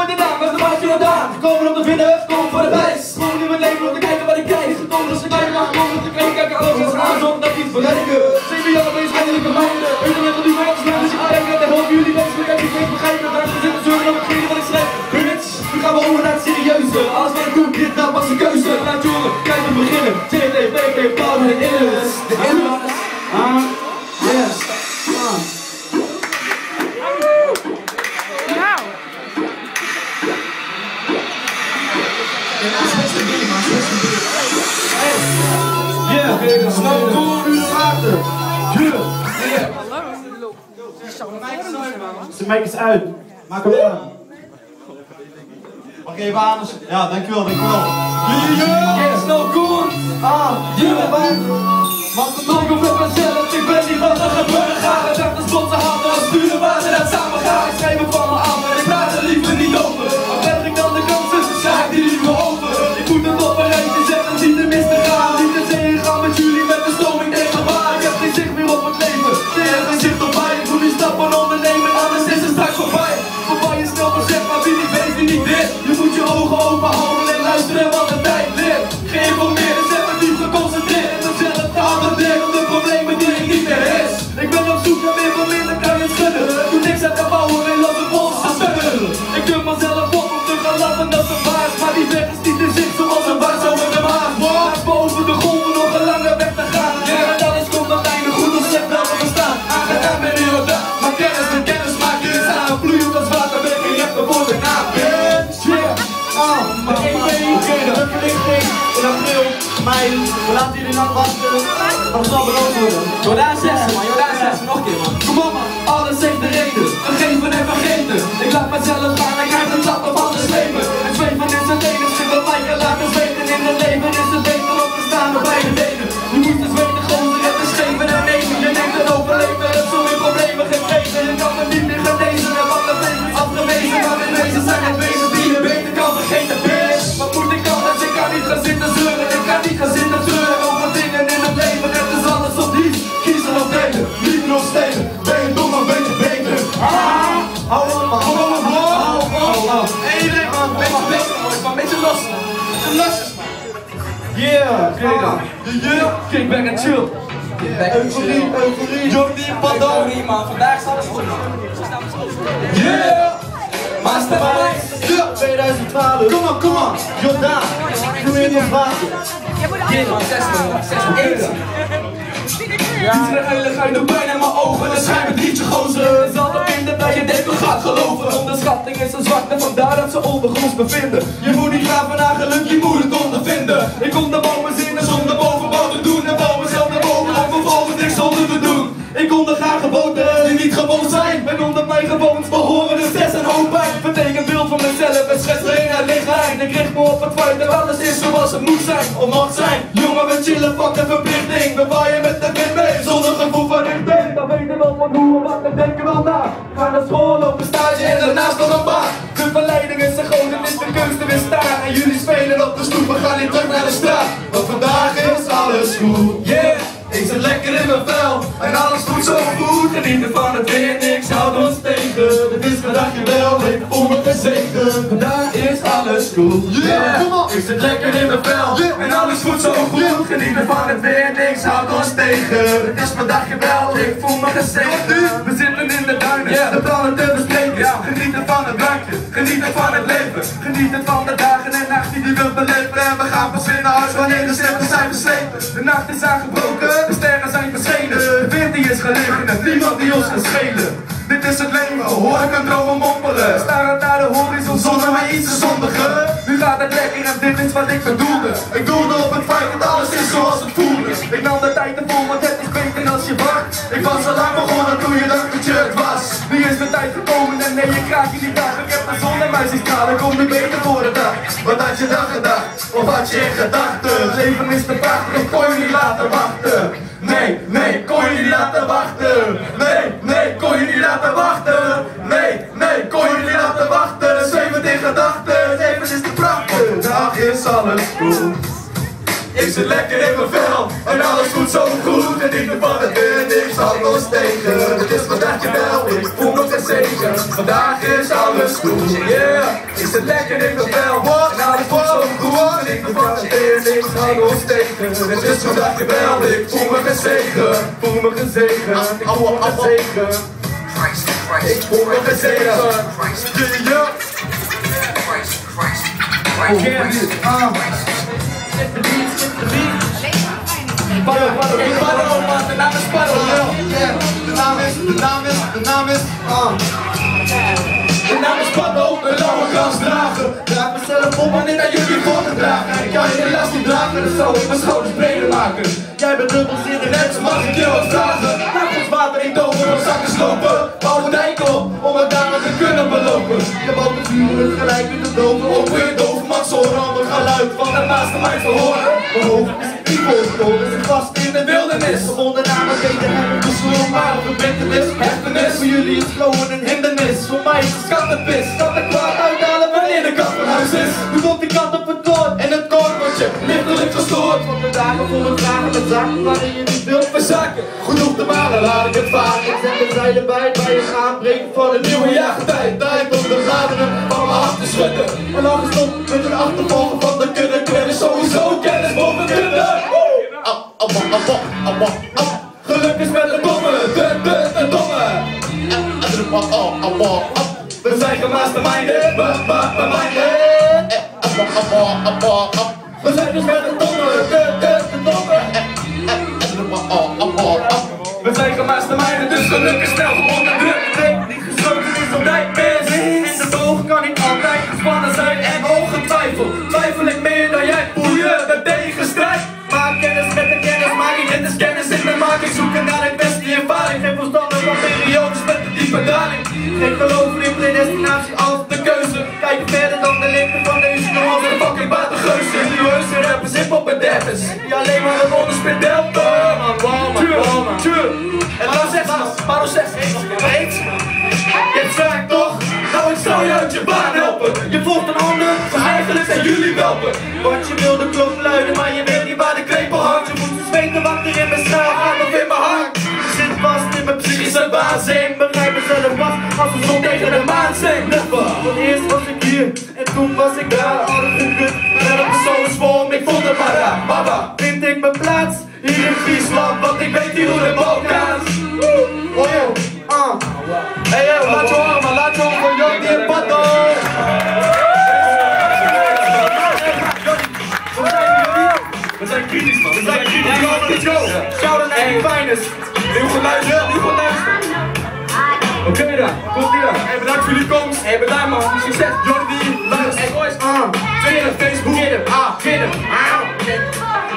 voor de naam, met de maatje Jordaan. Komen op de vinden, komen voor de wijs. Gewoon in mijn leven om te kijken wat ik krijg. Komen als ik kijken, maar komen te kijken, kijken alles als aan zonder dat ik iets bereiken. 7 jaar opeens ben ik een meiden. Weet je wat die van ons doen, dus ik denk dat ik hoop jullie mensen dat ik niet begrijpen. Dat ik zitten zorgen dat ik geen wat ik schrijf. Bitch, nu gaan we over naar het serieuze. Alles wat ik doe, dit nou was een keuze. Laat jongen, kijk we beginnen. TTVP, Power en Illus. De Illus. Yes. Yeah, snel door uur water. Ze maken eens uit. Maak hem aan. Mag even aan? Ja, dankjewel, dankjewel. Yeah, snel door. Want de druk op met mezelf, ik ben niet wat er gebeuren gaat. Het echt een spotse handen, als sturen waar ze dat samen gaan. Ik schrijf het van me af, maar ik praat er liever niet over. Al ben ik dan de kans tussen, ga ik die liever over. Ik moet het op een rijtje zetten, niet de mis te gaan. Niet te zee gaan met jullie met de stroming tegen waar. Ik heb geen zicht meer op het leven, ik heb geen zicht op mij. Ik moet nu stappen ondernemen, anders is het straks voorbij. Voorbij je snel gezegd, maar wie niet weet, wie niet dit. Je moet je ogen open houden en luisteren wat de tijd leert. Geïnformeerd en zet me diep geconcentreerd. En mezelf te attenderen op de problemen die ik niet meer is. Ik ben op zoek naar meer van minder, kan je het schudden. Doe niks aan te bouwen, wil op de bos te stuggen. Ik durf mezelf op om te gaan lachen, dat is een vaart. Maar die weg is niet in zicht zoals een was over de maan. Naast boven de golven nog een lange weg te gaan. En alles komt uiteindelijk goed als slecht wel te verstaan. Aangedaan met de Jordaan, maar kennis maakt je samen. Vloeiend als water, weg en je hebt de woorden na. Bitch, yeah. De EP, de verlichting in april, mei. We laten jullie lang wachten. Maar het zal beloofd worden. Jordaan 6, man, Jordaan 6, nog een keer man. Kom op man, alles heeft de reden. Vergeven en vergeten. Ik laat mezelf gaan, ik krijg de klappen van de slepen. Het zweven is het enige wat mij kan laten zweten. In het leven is het beter om te staan op beide benen. Je moet dus weten, gozer, het is geven en nemen. Je neemt het overleven, het zo weer problemen gegeven. Je kan het niet meer genezen en wat de leven is afgewezen. Maar in wezen zijn het wezens die je beter kan vergeten, bitch. Wat moet ik anders? Ik kan niet gaan zitten zeuren. Ik kan niet gaan zitten zeuren over dingen in het leven. Het is alles of niets, kiezen of delen. Liefde of stelen, ben je dom of ben je beter? Hou op man, Hey iedereen man, een beetje los. yeah, Kickback en chill. euforie, Jordi, pardon. Sorry man, vandaag is alles goed. Yeah, Mastermind. 2012, kom on, Jordaan, vloeiend als water. Yeah man, 6 Iedere heilig uit de pijn in mijn ogen, dan schijn het rietje gozer. Het is altijd minder dat je denkt, we gaat geloven. Onderschatting is een zwakte, vandaar dat ze ondergronds bevinden. Je moet niet graven naar geluk, je moet het ondervinden. Ik kom naar boven zinnen zonder bovenbouw te doen. En bouw mezelf naar boven om vervolgens niks zonder te doen. Ik onderga gewoonten die niet gewoon zijn. En onder mijn gewoontes behoren de stress en hoofdpijn. Verteken beeld van mezelf en schets erin uit lichtheid. Ik richt me op het feit dat alles is zoals het moet zijn of mag zijn. Jongen, we chillen, pak de verplichting. We waaien met de wind mee, zonder gevoel van ik ben. Dan weten wel van hoe en wat, en denken wel na. Ga naar school, lopen stage en daarnaast nog een baan. De verleiding is zo groot en is de kunst te weerstaan. En jullie spelen op de stoep, we gaan niet terug naar de straat. Want vandaag is alles goed, yeah. Ik zit lekker in mijn vel en alles voelt zo goed. Genieten van het weer, niks houdt ons tegen. Het is vandaag je wel, ik voel me verzekerd. Vandaag is alles goed, yeah. Ik zit lekker in mijn vel en alles voelt zo goed. Genieten van het weer, niks houdt ons tegen. Het is vandaag je wel, ik voel me gezegend. We zitten in de duinen, de plannen te bespreken. Genieten van het drankje, genieten van het leven. Genieten van de dagen en nachten die we beleven. En we gaan pas weer naar huis wanneer de stemmen zijn verslepen. De nacht is aangebroken, de sterren zijn verschenen. De wind die is gelegen en niemand die ons kan schelen. Dit is het leven, hoor ik een dromen mompelen. Starend naar de horizon zonder mij iets te zondigen. Nu gaat het lekker en dit is wat ik bedoelde. Ik doelde op het feit dat alles is zoals het voelde. Ik nam de tijd ervoor, want het is beter als je wacht. Ik was al lang begonnen toen je dacht dat je het was. Nu is de tijd gekomen en nee, je kraakt je niet dag. Ik heb de zon in mij zien stralen, kom nu beter voor de dag. Wat had je dan gedacht? Of had je in gedachten? Het leven is te prachtig, ik kon je niet laten wachten. Nee, kon je niet laten wachten. Nee, kon je niet laten wachten. Nee, kon je niet laten wachten. Zwevend in gedachten, het leven is te prachtig. Dag is alles goed. Ik zit lekker in mijn vel en alles voelt zo goed. En niet van het weer, niks houdt ons tegen. Het is vandaag je wel, ik voel me gezegend. Vandaag is alles goed, yeah. Ik zit lekker in mijn vel. En alles wordt zo gewoon. En ik bevat het weer niks, hou nog steken. Het is vandaag je wel, ik voel me gezegen. Voel me gezegen, ik voel me gezegen. Ik voel me gezegen. Sparrow, man, de naam is Sparrow. De naam is De naam is Sparrow, een lauwe kansdrager. Draag mezelf op om dit aan jullie voor te dragen. Ik kan je helaas niet dragen, dus zou ik mijn schouders breder maken. Jij bent dubbelzinnig, net zo mag ik je wat vragen. Laat ons water in tover of zakken slopen. Bouw een dijk op, om het daar te kunnen belopen. Je bouwt het vuur gelijk in de doven. Ook weer dove man, zo'n ander geluid van het mastermind verhoren. Mijn hoofd is evil, is vast in de wildernis. Verbonden aan het weten hebben we zo'n maar een verbintenis. Heftenis, voor jullie is flowen een hindernis. Voor mij is het schattenpis, dat ik kwaad uithalen wanneer de kat van huis is. Nu komt die kat op het toort en het koord wordt je lichtelijk gestoord. Want de dagen vol met vragen met zaken waarin je niet wilt verzaken. Genoeg te malen, laat ik het varen. Ik zet de zeilen bij het aanbreken van een nieuwe jaargetij. Tijd om de bladeren van mijn hand te schudden. En al gestopt met een achtervolgen van de kudde. Kudde sowieso kennis boven kudde. Geluk is met de domme, de domme. We zijn gemasterminded, we zijn dus met de domme, de domme. We zijn gemasterminded, dus geluk is snel onderdrukt. Niet gesloten is altijd mis. En de ogen kan niet altijd gespannen zijn en ongetwijfeld. Twijfel ik meer dan jij, boeien, de tegenstrijd. Maak kennis met de kennis, maak ik kennis in de maak. Ik zoek naar het beste ervaring. Geen verstand van periodes met de diepe daling. Geen geloof in predestinatie als de keuze. Kijk verder dan de lichten van deze noord. Een fucking buitengeuze. Serieuze rappers, hip-hop en dappers. Die alleen maar een onderspit delta. En dan zegt ze, waarom zegt ze? Weet je het vaak toch? Nou, ik zou je uit je baan helpen. Je volgt een ander, maar eigenlijk zijn jullie welpen. Want je wil de klok luiden, maar je weet niet waar de krepel hangt. Je moet eens weten wat er in mijn straal gaat of in mijn hart. Ik zit vast in mijn psychische waanzin. Begrijp mezelf vast als de zon tegen de maan zingt. Want eerst was ik hier en toen was ik daar. Alle goedkut, en elke persoon is voor me, ik vond het maar raar. Mama, vind ik mijn plaats hier in Friesland, want ik weet hier hoe de Balkans. Oh yo, hey yo, laat je horen man, laat je horen van Jordi en Pato. We zijn kritisch man, we zijn kritisch. Let's go, shout out naar die finest. Nieuw geluisterd, nieuw geluisterd. Oké dan, komt ie dan. Hey, bedankt voor jullie komst. Hey, bedankt man, succes. Jordi, luister, hey boys, Twitter, Facebook, get hem.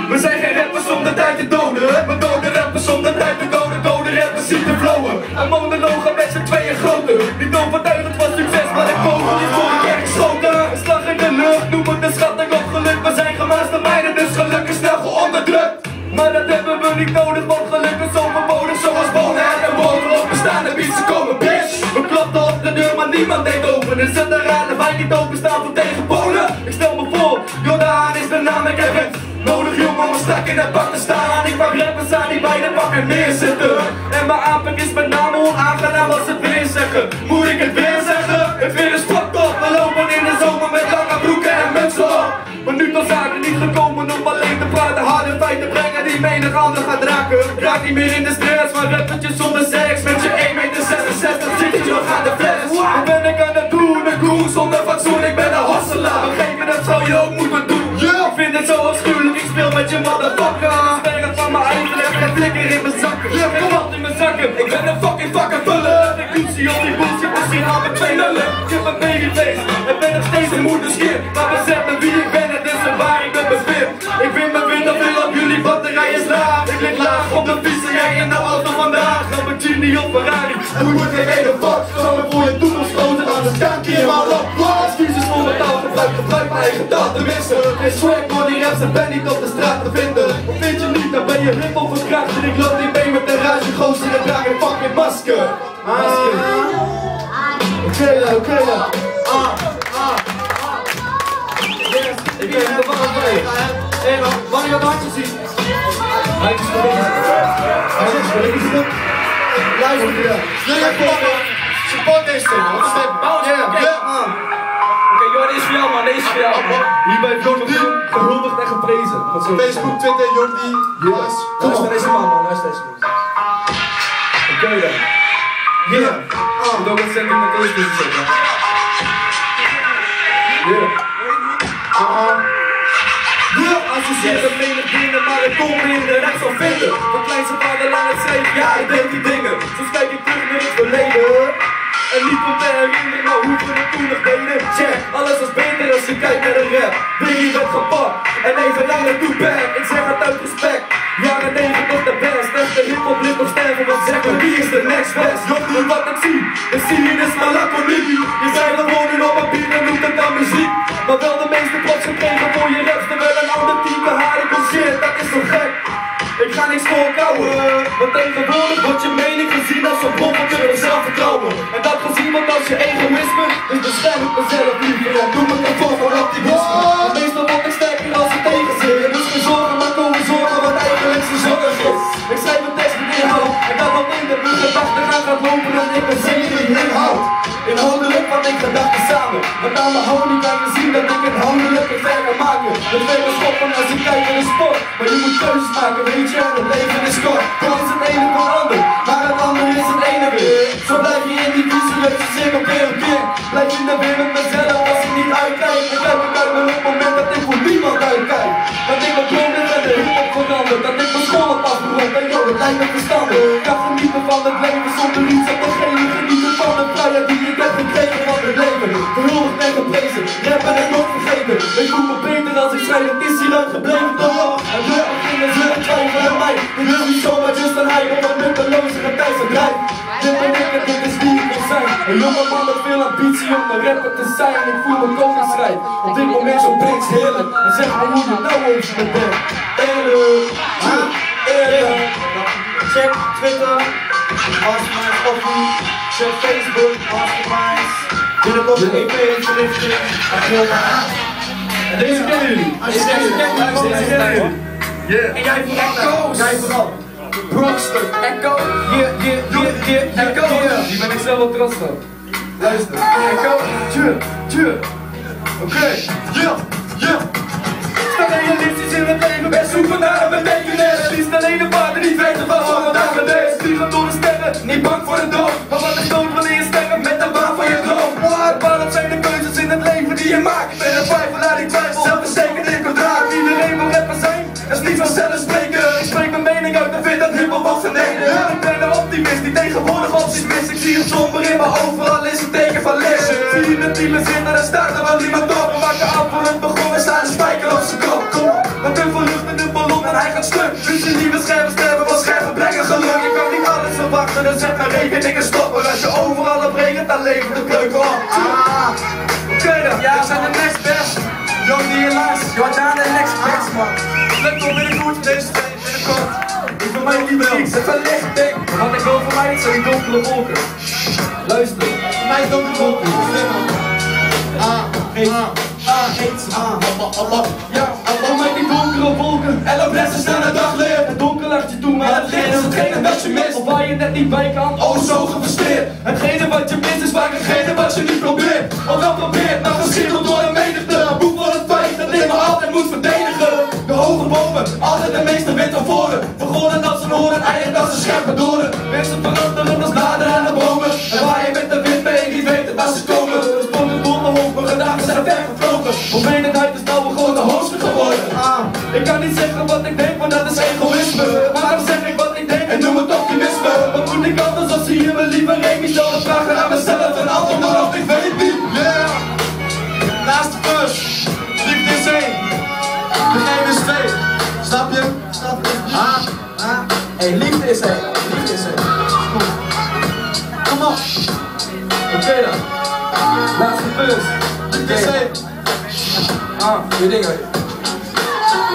We zijn geen rappers om de tijd te doden. We doden rappers om de tijd te doden. Doden rappers zien te flowen. Een monoloog met z'n tweeën groter. Niet overtuigend van succes, maar ik kogel niet voor ik erg geschoten. Een slag in de lucht, noem het de schatting op geluk. We zijn gemasterminded, dus geluk is snel geonderdrukt. Maar dat hebben we niet nodig, want geluk is overbodig. Zoals wonen en wonen op bestaande beats komen, bitch. We klapten op de deur, maar niemand deed open. En zet eraan de wijk niet openstaan voor tegenpolen. Ik stel me voor, Jordaan is de naam, ik heb het nodig jongen om strak in het bak te staan. Ik pak rappers aan die bij de bakken neerzitten. En mijn aanpak is met name onaangenaam als ze weer zeggen. Moet ik het weer zeggen? Het weer is fucked up. We lopen in de zomer met lange broeken en mutsen op. Maar nu tot zaken niet gekomen om alleen te praten. Harde feiten brengen die menig ander gaat raken. Raak niet meer in de stress, maar rappertjes zonder seks. Met je 1,66 m zit je nog aan de fles. Wat ben ik aan het doen? Een koe zonder fatsoen, ik ben een hosselaar. Begrepen, dat zou je ook moeten doen. Ik vind het zo afschuwelijk, ik speel met je motherfucker. Sterren van mijn eigen leg en flikker in mijn zakken. Je hebt wat in mijn zakken, ik ben een fucking vakkenvuller. Ik doe zie op die bullshit, misschien al met 2 nullen. Ik heb een babyface en ben nog steeds een moederskip. Maar besef me wie ik ben, het is een waar ik me bevind. Ik vind me winter veel op jullie batterij is laag. Ik lig laag op de fiets en jij in de auto vandaag. Lamborghini of Ferrari, en hoe moet ik geen fuck. Zal me voor je toekomst groter aan de skank hier maar op. Excuses voor mijn taal, gebruik mijn eigen taal te missen. Geen swag voor die raps en ben niet op de straat te vinden. Of vind je niet, dan ben je hip-hop verkracht. En ik loop niet mee met de rage gozer en draag een fucking masker. Oké dan. Ik weet niet wat ik weet. Hé man, mag je wat handjes zien? Handjes voor deze. Luister je. Support deze man. Ja, hierbij Jordi, gehuldigd en geprezen. Facebook, Twitter, Jordi. Yes. Luister deze man, luister deze man. Oké dan. Yeah. Ik moet ook wat sentimenteels tussen zetten. Yeah. Associeer de menig dingen, maar ik kom me in de recht zal vinden. Van kleinste vader lang het schreef, ja ik deed die dingen. Soms kijk ik terug naar het verleden. En niet om te herinneren, maar hoe we het toen nog deden. Check, alles was beter als je kijkt naar de rap. Biggie werd gepakt en even naar de toepak. Ik zeg het uit respect, jaren 90 de best. Echte hiphop ligt nog sterven, wat zeggen wie is de next best? Jok doe wat ik zie, de scene is maar laconie. Je zei de woorden op papier en noemt het dan muziek. Maar wel de meeste props gekregen voor je raps. Terwijl een ander type haren shit, dat is zo gek. Ik ga niks voorkouwen, want tegenwoordig wordt je mening gezien als een bron van zelfvertrouwen. En dat gezien wordt als je egoïsme, dus bescherm ik mezelf liever en doe me een vorm van optimisme. Want meestal word ik sterker als het tegenzin. Je moet geen zorgen, maar komen zorgen wat eigenlijk zo zorg is. Ik schrijf een tekst met inhoud, en dat wat in de mijn gedachten gaat lopen en ik ben zeker in inhoud. Inhoudelijk wat ik gedachten samen, want aan mijn houding kan je zien dat ik inhoudelijk het ver kan maken. Het vele schoppen als je kijkt in de sport, maar je moet keuzes maken, weet je, het leven is kort. Dat is het ene van het ander, maar het andere is het ene weer. Zo blijf je in die visueuze cirkel keer op keer. Blijf je er weer met mezelf als ik niet uitkijk. Ik kijk ook uit me op het moment dat ik voor niemand uitkijk. Dat ik mijn droom in de hiphop verander, dat ik mijn school heb afgerond en joh, het lijkt me verstandig. Ik kan genieten van het leven zonder iets op te geven. Genieten van de vrijheid die ik heb gekregen van het leven. Gehuldigd en geprezen, rappen en nooit vergeten. Ik voel me beter als ik schrijf, het is hier lang gebleven toch? En rap beginnen zullen twijfelen aan mij. Ik wil niet zomaar just een hype op een nutteloze getijdsbedrijf. Dit ben ik en dit is wie ik wil zijn. Een jonge man met veel ambitie om een rapper te zijn. Ik voel me koningsrijk, op dit moment zo Prins heerlijk. En zeg me hoe je nou over me bent. Eerlijk, eerlijk. Check Twitter, Masterminds Coffee. Check Facebook, Masterminds. Binnenkort de EP in verlichting. April maand. En deze kennen jullie. Deze kennen jullie. Yeah. En jij vooral. Jij vooral. Brockster. Echo. Echo. Die ben ik zelf wel trots op. Luister. Echo. Oké. Sta realistisch in het leven, ben zoeken naar een betekenis. Liefst alleen de paarden die weten wat voor een dag is. Vliegen door de sterren, niet bang voor de dood. Maar wat is dood wanneer je sterren met de baan van je droom. Maar dat zijn de keuzes in het leven die je maakt. Ik ben een twijfelaar die twijfelt, zelfverzekerd in contact. Iedereen wil rapper zijn, dat is niet vanzelfsprekend. Ik spreek mijn mening uit en vind dat hiphop wordt vernederd. Ik ben een optimist die tegenwoordig opties mist. Ik zie het somber in, maar overal is een teken van les. Zie je het niet zitten, dan staat er wel niemand op. We maken af voor het begon en staan een spijker op zijn kop. Want een verluchtende ballon en hij gaat stuk. Dus je nieuwe schermen sterven, want schermen brengen geluk. Ik kan niet alles verwachten, dus zet mijn rekeningen stoppen. Als je overal op regent, dan levert de keuken op. Oké dan. Ja, we zijn de next best. Jordi helaas. Jordaan de next best, man. Let op binnenkort deze twee, binnenkort. Ik wil mij niet meer iets. Het is een licht ding. Want ik wil voor mij niet zo die donkere wolken. Luister. Voor mij donkere wolken. Ja, voor mij die donkere wolken. En op resten staan het daglicht. Het donker lacht je toe, maar het licht is hetgene dat je mist. Of waar je net niet bij kan, oh zo gefrustreerd. Hetgene wat je mist is vaak hetgene wat je niet probeert. Of wel probeert, maar geschiedeld door een menigte. Boek voor het feit dat ik me altijd moet verdedigen. De hoge bomen, altijd de meeste wind naar voren. Begonnen als een horen, eindigt als een scherpe doren. Mensen veranderen als bladeren aan de bomen. En waar je met de wind mee niet weet waar ze komen. Sprongen door mijn hoofd, mijn gedachten zijn ver gevlogen. Onwetendheid is nou gewoon de hoogste geworden. Ik kan niet zeggen wat ik denk, want dat is egoïsme. Maar dan zeg ik wat ik denk en noem het optimisme. Wat moet ik anders als hier mijn lieve Remy? Stel de vragen aan mezelf en antwoord op ik weet niet. Yeah! Laatste vers. Liefde is 1. Begin is 2. Snap je? Hey, liefde is 1. Liefde is 1. Kom op. Oké dan. Laatste vers. Liefde is 1. Je dingen.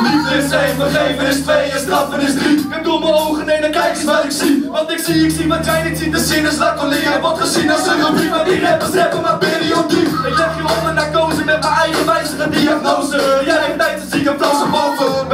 Liefde is 1, vergeven is 2 en straffen is 3. Ik doe mijn ogen, nee dan kijk eens wat ik zie. Want ik zie wat jij niet ziet. De zin is laconie, wordt gezien als een rubriek. Maar die rappers rappen maar periodiek. Ik leg je onder narcose met mijn eigen wijzige diagnose. Jij hebt tijd te ziek en flow boven.